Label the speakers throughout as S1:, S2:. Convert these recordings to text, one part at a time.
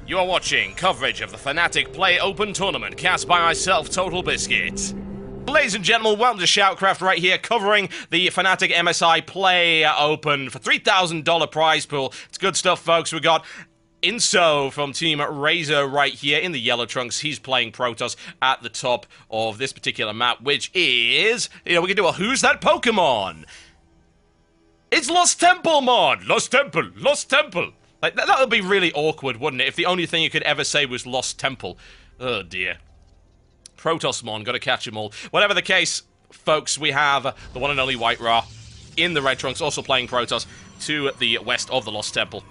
S1: You are watching coverage of the Fnatic Play Open Tournament cast by myself, Total Biscuit. Ladies and gentlemen, welcome to SHOUTcraft right here, covering the Fnatic MSI Play Open for $3,000 prize pool. It's good stuff, folks. We got Inso from Team Razor right here in the yellow trunks. He's playing Protoss at the top of this particular map, which is, we can do a Who's That Pokemon? It's Lost Temple mod! Lost Temple! Lost Temple! Like, that would be really awkward, wouldn't it, if the only thing you could ever say was Lost Temple. Oh, dear. Protossmon, gotta catch them all. Whatever the case, folks, we have the one and only White Ra in the red trunks, also playing Protoss to the west of the Lost Temple.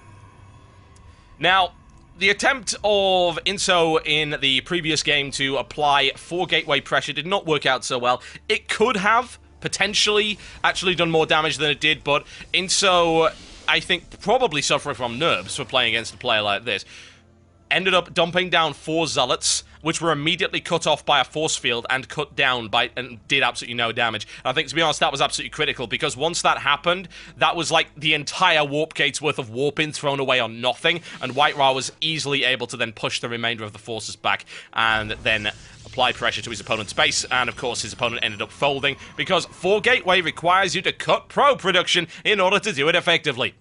S1: Now, the attempt of Inso in the previous game to apply 4 gateway pressure did not work out so well. It could have potentially actually done more damage than it did, but Inso, I think, probably suffering from nerves for playing against a player like this, ended up dumping down 4 Zealots, which were immediately cut off by a force field and cut down by, and did absolutely no damage. And I think, to be honest, that was absolutely critical, because once that happened, that was like the entire warp gate's worth of warping thrown away on nothing, and White Ra was easily able to then push the remainder of the forces back and then apply pressure to his opponent's base, and of course his opponent ended up folding, because 4 gateway requires you to cut pro production in order to do it effectively.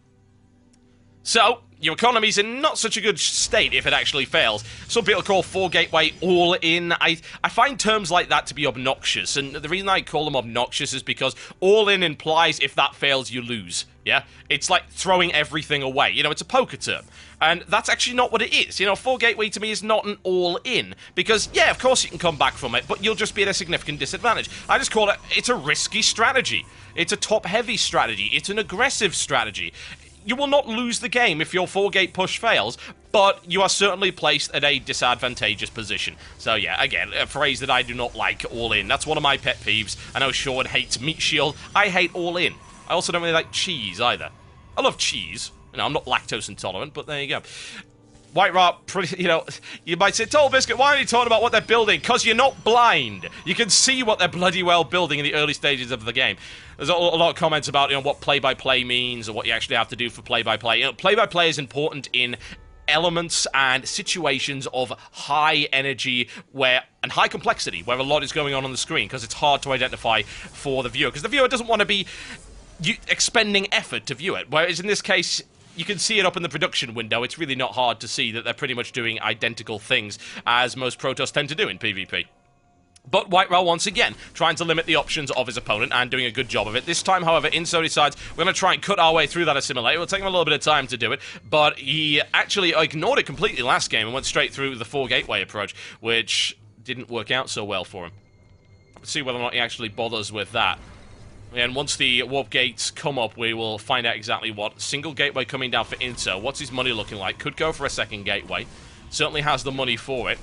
S1: So, your economy's in not such a good state if it actually fails. Some people call 4 gateway all in. I find terms like that to be obnoxious, and the reason I call them obnoxious is because all in implies if that fails, you lose. Yeah? It's like throwing everything away. It's a poker term. And that's actually not what it is. 4 gateway to me is not an all-in. Because, yeah, of course you can come back from it, but you'll just be at a significant disadvantage. I just call it's a risky strategy. It's a top-heavy strategy. It's an aggressive strategy. You will not lose the game if your 4-gate push fails, but you are certainly placed at a disadvantageous position. So yeah, again, a phrase that I do not like, all in. That's one of my pet peeves. I know Sean hates meat shield. I hate all in. I also don't really like cheese either. I love cheese. I'm not lactose intolerant, but there you go. White Ra, you might say, Total Biscuit, why are you talking about what they're building? Because you're not blind. You can see what they're bloody well building in the early stages of the game. There's a lot of comments about, what play-by-play means or what you actually have to do for play-by-play. Play-by-play is important in elements and situations of high energy and high complexity, where a lot is going on the screen, because it's hard to identify for the viewer, because the viewer doesn't want to be expending effort to view it, whereas in this case, you can see it up in the production window. It's really not hard to see that they're pretty much doing identical things as most Protoss tend to do in PvP. But White Ra, once again, trying to limit the options of his opponent and doing a good job of it. This time, however, Inso decides we're going to try and cut our way through that assimilator. It'll take him a little bit of time to do it, but he actually ignored it completely last game and went straight through the 4 gateway approach, which didn't work out so well for him. Let's see whether or not he actually bothers with that. And once the warp gates come up, we will find out exactly what. Single gateway coming down for Inso. What's his money looking like? Could go for a 2nd gateway. Certainly has the money for it.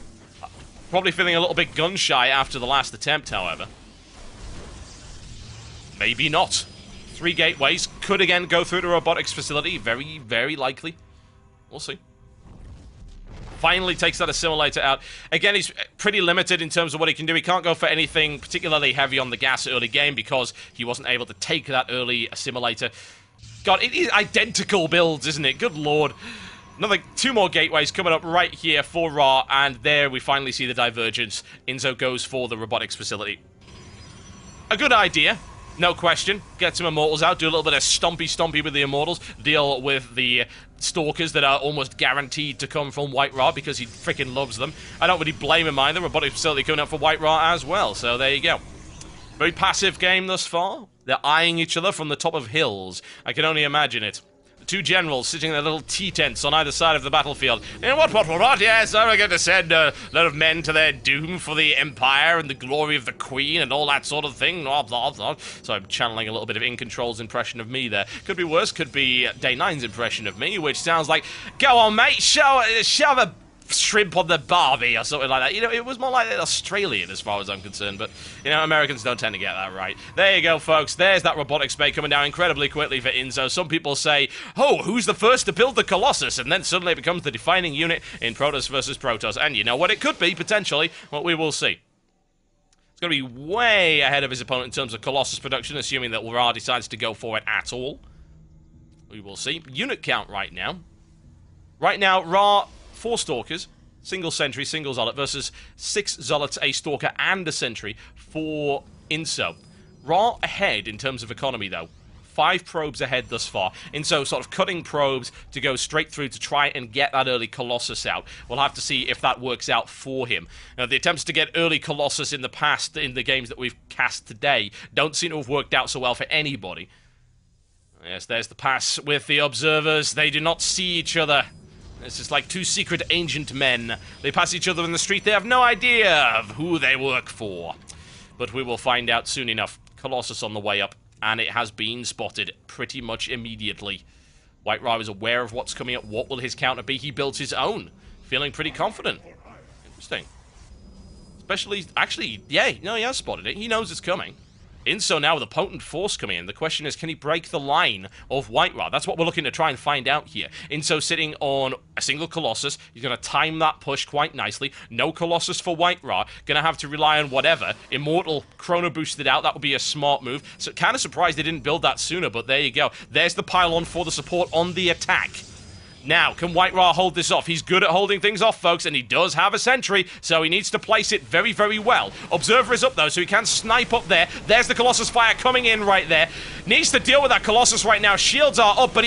S1: Probably feeling a little bit gun-shy after the last attempt, however. Maybe not. 3 gateways. Could again go through the robotics facility. Very, very likely. We'll see. Finally takes that assimilator out. Again, he's pretty limited in terms of what he can do. He can't go for anything particularly heavy on the gas early game because he wasn't able to take that early assimilator. God, it is identical builds, isn't it? Good lord. Another 2 more gateways coming up right here for Ra, and there we finally see the divergence. Inso goes for the robotics facility. A good idea. No question. Get some Immortals out, do a little bit of stompy with the Immortals, deal with the Stalkers that are almost guaranteed to come from White Ra because he freaking loves them. I don't really blame him either. Robotic facility coming up for White Ra as well, so there you go. Very passive game thus far. They're eyeing each other from the top of hills. I can only imagine it. 2 generals sitting in their little tea-tents on either side of the battlefield. And what, yes, I'm going to send a lot of men to their doom for the Empire and the glory of the Queen and all that sort of thing. So I'm channeling a little bit of In Control's impression of me there. Could be worse, could be Day 9's impression of me, which sounds like, go on, mate, shove a shrimp on the barbie or something like that. It was more like Australian as far as I'm concerned, but, Americans don't tend to get that right. There you go, folks. There's that robotics bay coming down incredibly quickly for Inso. Some people say, oh, who's the first to build the Colossus? And then suddenly it becomes the defining unit in Protoss versus Protoss. And you know what? It could be, potentially, what we will see. It's going to be way ahead of his opponent in terms of Colossus production, assuming that Ra decides to go for it at all. We will see. Unit count right now. Right now, Ra 4 Stalkers, single Sentry, single Zealot, versus 6 Zealots, a Stalker, and a Sentry for Inso. Ra ahead in terms of economy, though. 5 probes ahead thus far. Inso sort of cutting probes to go straight through to try and get that early Colossus out. We'll have to see if that works out for him. Now, the attempts to get early Colossus in the past, in the games that we've cast today, don't seem to have worked out so well for anybody. Yes, there's the pass with the observers. They do not see each other. This is like 2 secret ancient men. They pass each other in the street. They have no idea of who they work for. But we will find out soon enough. Colossus on the way up. And it has been spotted pretty much immediately. White Ra is aware of what's coming up. What will his counter be? He builds his own. Feeling pretty confident. Interesting. Especially, actually, yeah, no, he has spotted it. He knows it's coming. Inso now with a potent force coming in. The question is, can he break the line of White Ra? That's what we're looking to try and find out here. Inso sitting on a single Colossus. He's going to time that push quite nicely. No Colossus for White Ra. Going to have to rely on whatever. Immortal Chrono boosted out. That would be a smart move. So kind of surprised they didn't build that sooner, but there you go. There's the pylon for the support on the attack. Now, can White Ra hold this off? He's good at holding things off, folks, and he does have a sentry, so he needs to place it very, very well. Observer is up, though, so he can snipe up there. There's the Colossus fire coming in right there. Needs to deal with that Colossus right now. Shields are up, but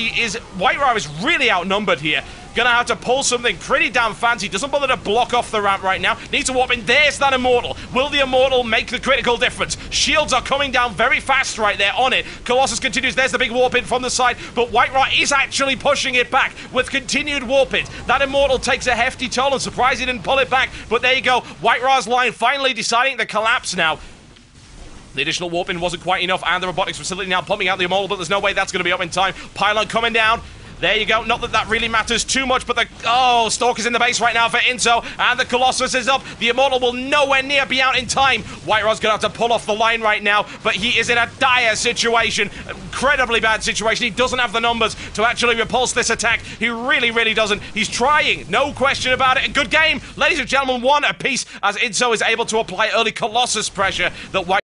S1: White Ra is really outnumbered here. Gonna have to pull something pretty damn fancy. Doesn't bother to block off the ramp right now. Needs to warp in. There's that Immortal. Will the Immortal make the critical difference? Shields are coming down very fast right there on it. Colossus continues. There's the big warp in from the side, but White Ra is actually pushing it back with continued warp ins. That Immortal takes a hefty toll. I'm surprised he didn't pull it back, but there you go. White Ra's line finally deciding to collapse now. The additional warp in wasn't quite enough, and the robotics facility now pumping out the Immortal, but there's no way that's going to be up in time. Pylon coming down. There you go. Not that that really matters too much, but Stalker's in the base right now for Inso, and the Colossus is up. The Immortal will nowhere near be out in time. White Ra's going to have to pull off the line right now, but he is in a dire situation. Incredibly bad situation. He doesn't have the numbers to actually repulse this attack. He really, really doesn't. He's trying. No question about it. A good game. Ladies and gentlemen, 1 apiece as Inso is able to apply early Colossus pressure that White